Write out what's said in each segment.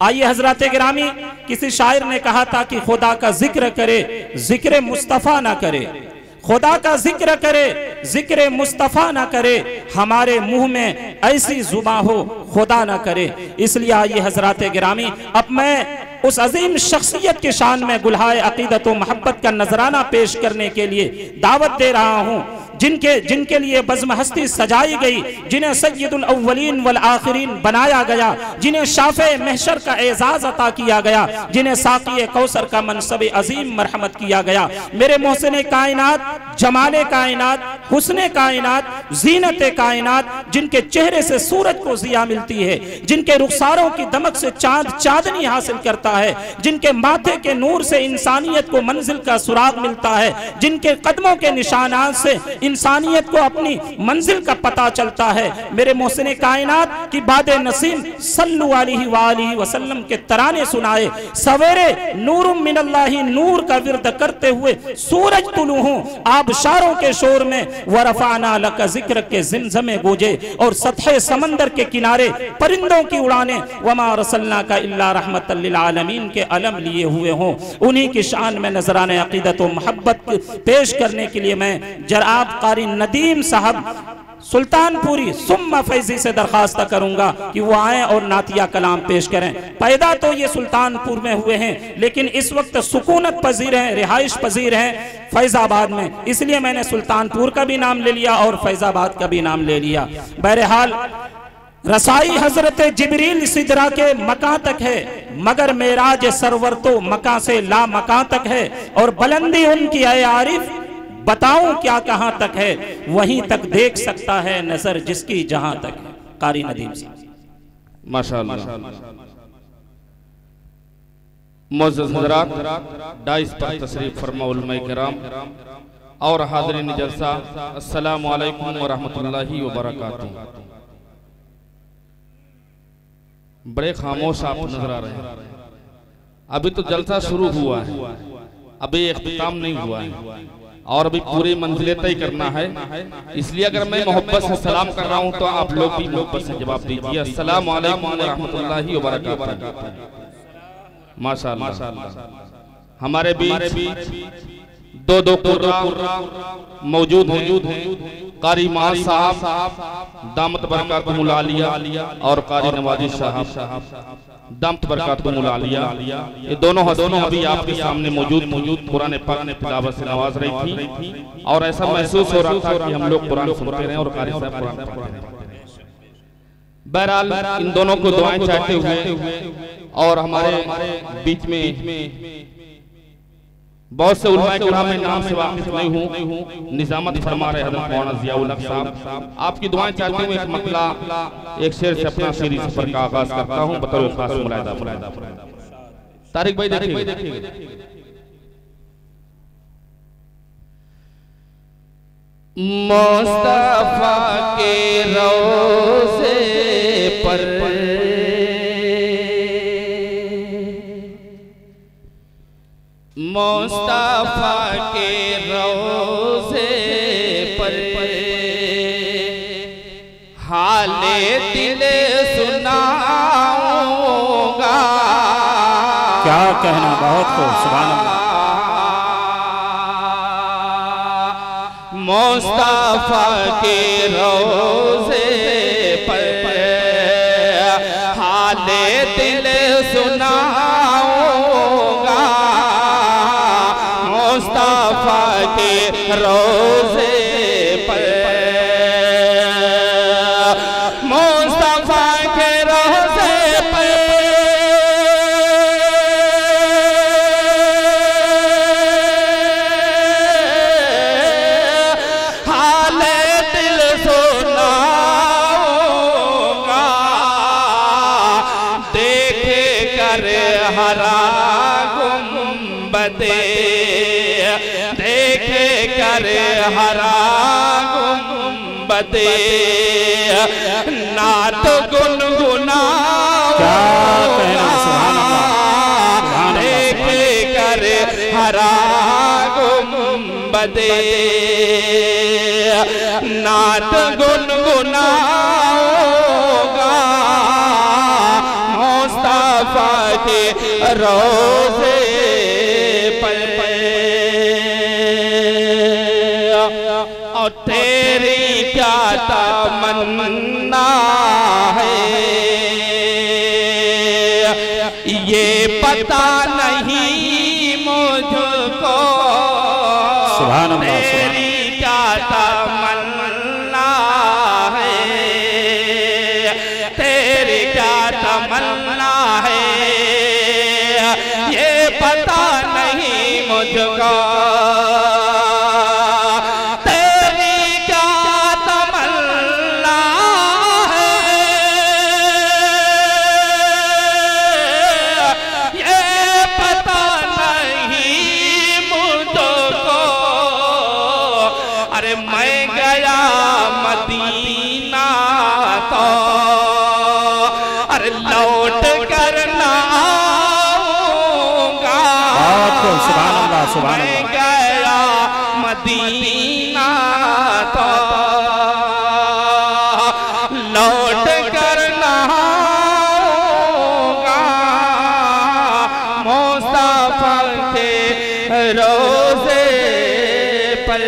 आइए हजरत गिरामी, किसी शायर ने कहा था कि खुदा का जिक्र करे जिक्र मुस्तफ़ा ना करे, खुदा का जिक्र करे जिक्र मुस्तफ़ा ना करे, हमारे मुंह में ऐसी जुबां हो खुदा ना करे। इसलिए आइए हजरत गिरामी, अब मैं उस अजीम शख्सियत के शान में गुलहाए अकीदत व मोहब्बत का नजराना पेश करने के लिए दावत दे रहा हूँ, जिनके लिए बज़्म हस्ती सजाई गई, जिन्हें सय्यदुल अव्वलीन वल आखिरीन बनाया गया, जिन्हें शाफ़े महशर का एजाज अता किया गया, जिन्हें साक़ी कौसर का मनसब अजीम मरहमत किया गया। मेरे मोहसिन कायनात, जमाले कायनात, हुस्ने कायनात, जीनत कायनात, जिनके चेहरे से सूरज को जिया मिलती है, जिनके रुखसारों की दमक से चांद चांदनी हासिल करता है, जिनके माथे के नूर से इंसानियत को मंजिल का सुराग मिलता है, जिनके कदमों के निशानात से इंसानियत को अपनी मंजिल का पता चलता है। मेरे मोहसिन कायनात की बादे नसीम सल्लु अलैहि वसल्लम के तराने सुनाए, सवेरे नूरुम मिनल्लाहि नूर का विरद करते हुए सूरज तुलू हूँ, आबशारों के शोर में वरफाना लका जिक्र के जिमज़मे गूंजे, और सतह समंदर के किनारे परिंदों की उड़ाने वमा रसलना का इल्ला रहमतल लिल आलमीन के अलम लिए हुए हों। उन्हीं की शान में नजराने अकीदत व मोहब्बत पेश करने के लिए मैं जनाब कारी नदीम साहब सुल्तानपुरी सुम्मा फैजी से दरखास्त करूंगा कि वो आए और नातिया कलाम पेश करें। पैदा तो ये सुल्तानपुर में हुए हैं, लेकिन इस वक्त सुकूनत पजीर हैं, रिहाइश पजीर हैं फैजाबाद में, इसलिए मैंने सुल्तानपुर का भी नाम ले लिया और फैजाबाद का भी नाम ले लिया। बहरहाल रसाई हजरत जिब्रील सिदरा के मकां तक है, मगर मेराज सरवर तो मकां से ला मकां तक है, और बुलंदी उनकी है आरिफ बताऊं क्या कहां तक है, वहीं तक देख सकता है नजर जिसकी जहां तक है। कारी नदीम से माशाअल्लाह। मुअज़्ज़ज़ हज़रात, डाइस पर तशरीफ फरमा उलमा किराम और हाज़रीन जलसा, अस्सलामु अलैकुम व रहमतुल्लाहि व बरकातुहू। बड़े खामोश आप नजर आ रहे हैं। अभी तो जलसा शुरू हुआ है, अभी इख्तिताम नहीं हुआ है, और अभी पूरी मंजिलें तय करना है। इसलिए अगर मैं मोहब्बत से सलाम कर रहा हूं तो आप लोग भी मोहब्बत से जवाब दीजिए, अस्सलामु अलैकुम व रहमतुल्लाहि व बरकातुहू। माशाअल्लाह। हमारे बीच दो कुर्रा मौजूद हैं, कारी मान साहब दामत बरकातुहुल आलिया और कारी नवाजी साहब दामत बरकातुहुल आलिया, ये दोनों अभी आपके सामने मौजूद कुरान पाक ने तिलावत से नवाज रही थी, और ऐसा महसूस हो रहा था कि हम लोग कुरान सुनते रहे और कारी साहब कुरान पढ़ते रहे। बहरहाल इन दोनों को दुआएं चाहते हुए, और हमारे बीच में बहुत से उलमा किराम में नाम से वाकिफ नहीं हूँ, निजामत फरमा रहे हज़रत मौलाना ज़ियाउल हक साहब, आपकी दुआएं चाहते हुए एक मतला एक शेर से अपना शेरी सफर का आगाज करता हूँ बतौर खास मुलाहिदा। तारिक भाई देखिए, मुस्तफा के रोज़े पर मुस्तफा के रोज़े पर हाले दिल सुनाऊंगा। क्या कहना, बहुत खूब, सुभान अल्लाह। मुस्तफा के रोज़े पर हाले दिल सुनाऊंगा, मुस्तफा के रोज़े पर, मुस्तफा के रोज़े पर हाले दिल सुनाऊंगा, देख कर हरा गुंबदे, देख कर हरा गुंबदे, नात गुनगुनाऊंगा, देख कर हरा गुंबदे, नात गुनगुनाऊंगा, मुस्तफा के रोज़े पर और तेरी क्या तमन्ना है ये पता नहीं मुझको। सुभान अल्लाह। तेरी क्या तमन्ना है, तेरी क्या तमन्ना है ये पता नहीं मुझको। मैं गया मदीना तो अरे लौट कर ना आऊंगा। सुभान अल्लाह, सुभान अल्लाह। मैं गया मदीना तो लौट कर ना आऊंगा। मुस्तफा के रोज़े पर।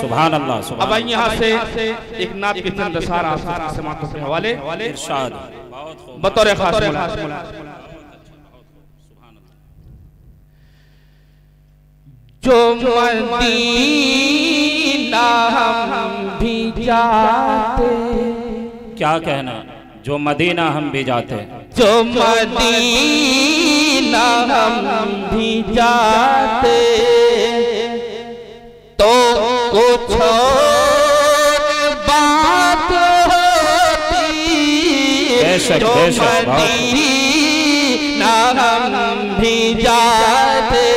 सुभान अल्लाह। अब यहाँ से एक नात के चंद सारा समातों के हवाले इरशाद बतौर खास जो मदीना हम भी जाते। क्या कहना? जो मदीना हम भी जाते। जो मदीना हम भी जाते तो कुछ बात होती। बेशक बेशक। मदीना हम भी जाते।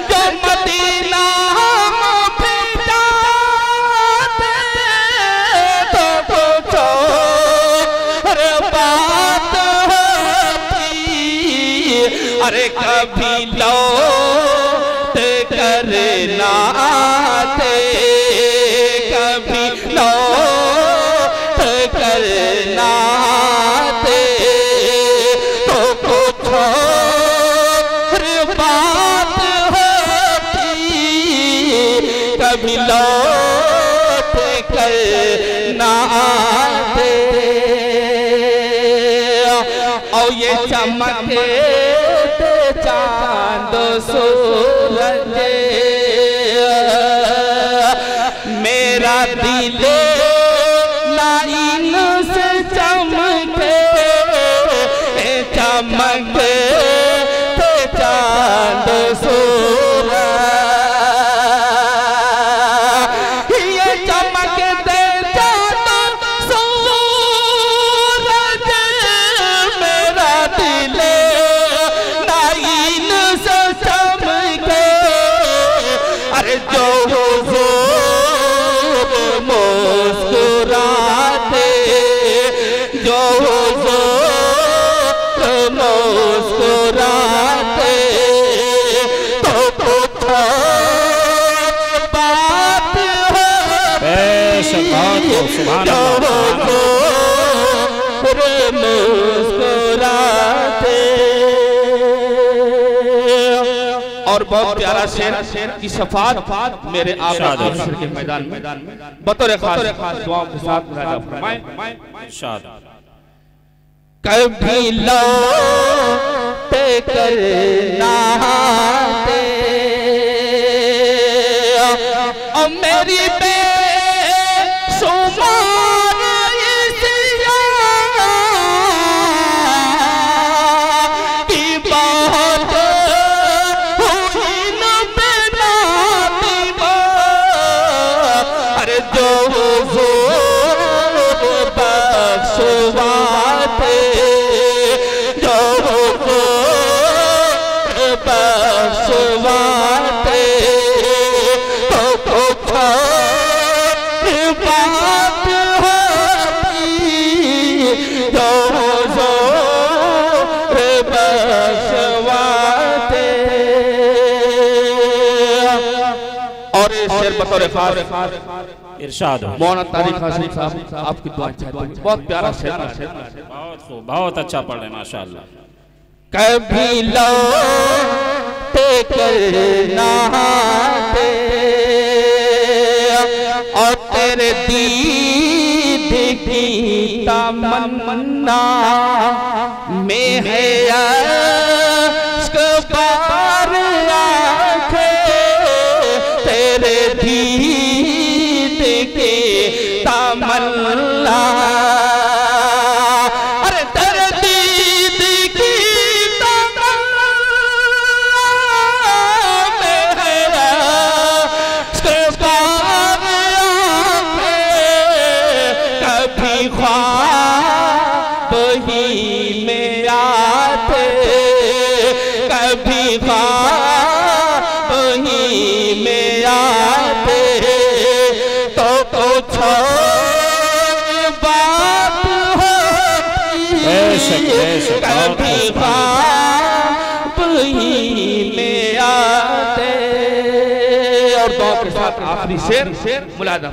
जो मदीना हम भी जाते तो कुछ बात होती। अरे कभी लो करना आते, कभी लौट करना आते तो कुछ बात होती। कभी लौट करना आते और ये चमके चांद सूरज मेरा दिल लाइन से चमके चमके चांद सूरज। ये चमकते चांद सूरज मेरा दिल लाइन से चमके। अरे जो मुस्कुराते, जो मुस्कुराते तो कुछ बात होती। जो मुस्कुराते। और बहुत प्यारा शेर की शफात मेरे आका के मैदान में बतौर खास दुआओं के साथ फरमाएं। कभी लौट करना आते और मेरी बेशुमार की बात हुई न बेनाती। अरे जो बख्शवाते, जो बख्शवाते तो कुछ बात होती। जो बख्शवाते। और शेर बतौर खास इरशाद हो। मौलाना तारिक हाशिम साहब आपकी दुआ चाहते, बहुत प्यारा शेर, बहुत खूब, बहुत अच्छा पढ़ रहे माशाअल्लाह। कभी लौटे करना और तेरे दीद की तमन्ना में है अश्क बार आंखें तेरे दीद की तमन्ना। अरे तेरे दीद की तमन्ना में है अश्क बार कभी ख्वाब ही में आते, कभी ख्वाब ही में आते तो कुछ बात होती, कभी ख्वाब ही में आते। और दो के साथ आखिरी शेर मुलादा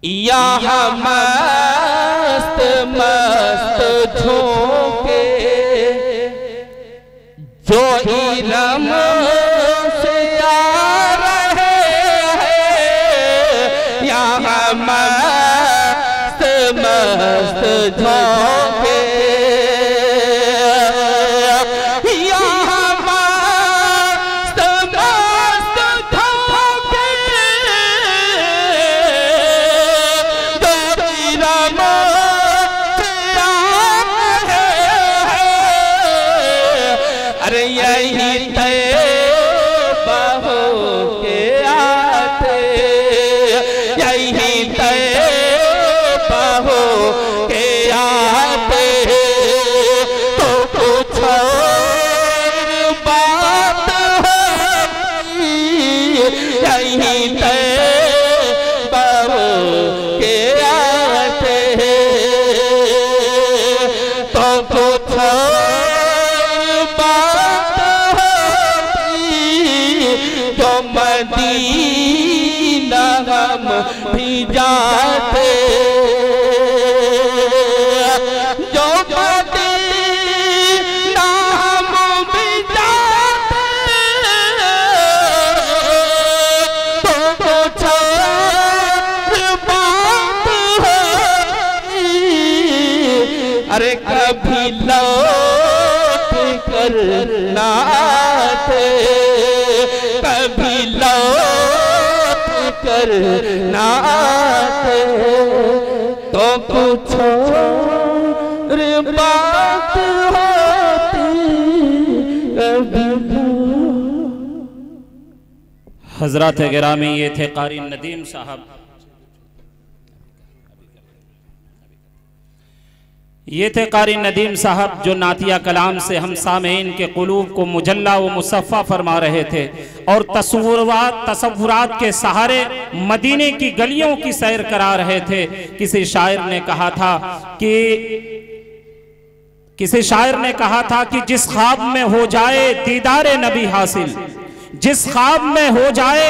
यहाँ मस्त मस्त झोंके जो इलम से आ रहे हैं, यहाँ मस्त मस्त झोंके, यहाँ मस्त मस्त झोंके अरे यही तैबा होके आते, यही तैबा होके आते तो कुछ बात होती, यही तैबा होके आते तो कुछ जो मदीना हम भी जाते, जो मदीना हम भी जाते तो कुछ बात होती। अरे कभी लौट कर ना आते, कभी लौट कर ना आते तो कुछ बात होती, कभी हजरत गिरामी ये थे कारी नदीम साहब। ये थे कारी नदीम साहब जो नातिया कलाम से हम सामेईन के क़ुलूब को मुजल्ला व मुसफ़्फ़ा फरमा रहे थे और तसव्वुरात के सहारे मदीने की गलियों की सैर करा रहे थे। किसी शायर ने कहा था कि जिस ख्वाब में हो जाए दीदारे नबी हासिल, जिस ख्वाब में हो जाए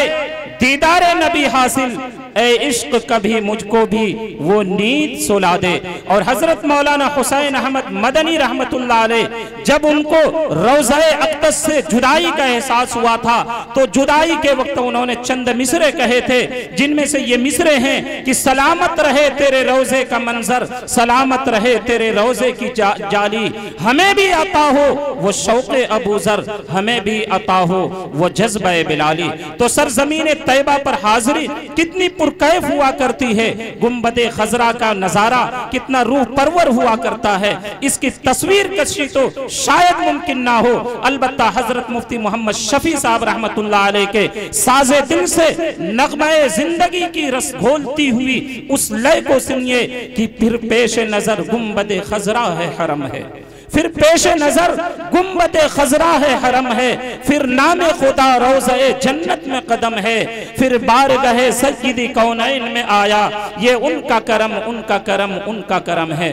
दीदारे नबी हासिल, ए इश्क कभी मुझको भी वो नींद सुला दे। और हजरत मौलाना हुसैन अहमद मदनी रहमतुल्लाह अलैह जब उनको रोज़े अक़दस से जुदाई का एहसास हुआ था तो जुदाई के वक्त उन्होंने चंद मिसरे कहे थे, जिनमें से ये मिसरे हैं कि सलामत रहे तेरे रोज़े का मंजर, सलामत रहे तेरे रोज़े की जाली, हमें भी अता हो वो शौक़े अबू ज़र, हमें भी अता हो वो जज्बे बिलाली। तो सरजमीन तैयबा पर हाजिरी कितनी पुरकैफ हुआ करती है, गुंबदे खजरा का नजारा कितना रूह परवर हुआ करता है, इसकी तस्वीर कशी तो शायद मुमकिन ना हो। अलबत्ता हजरत मुफ्ती मोहम्मद शफी साहब रहमतुल्लाह अलैह के साजे दिल से नगमे जिंदगी की रस घोलती हुई उस लय को सुनिए कि फिर पेश नजर गुंबदे खजरा है हरम है, फिर पेश नजर गुंबद खजरा है हरम है, फिर नामे खुदा रोज़े जन्नत में कदम है, फिर बारगाहे सय्यदी कौनैन में आया, ये उनका करम उनका करम उनका करम है।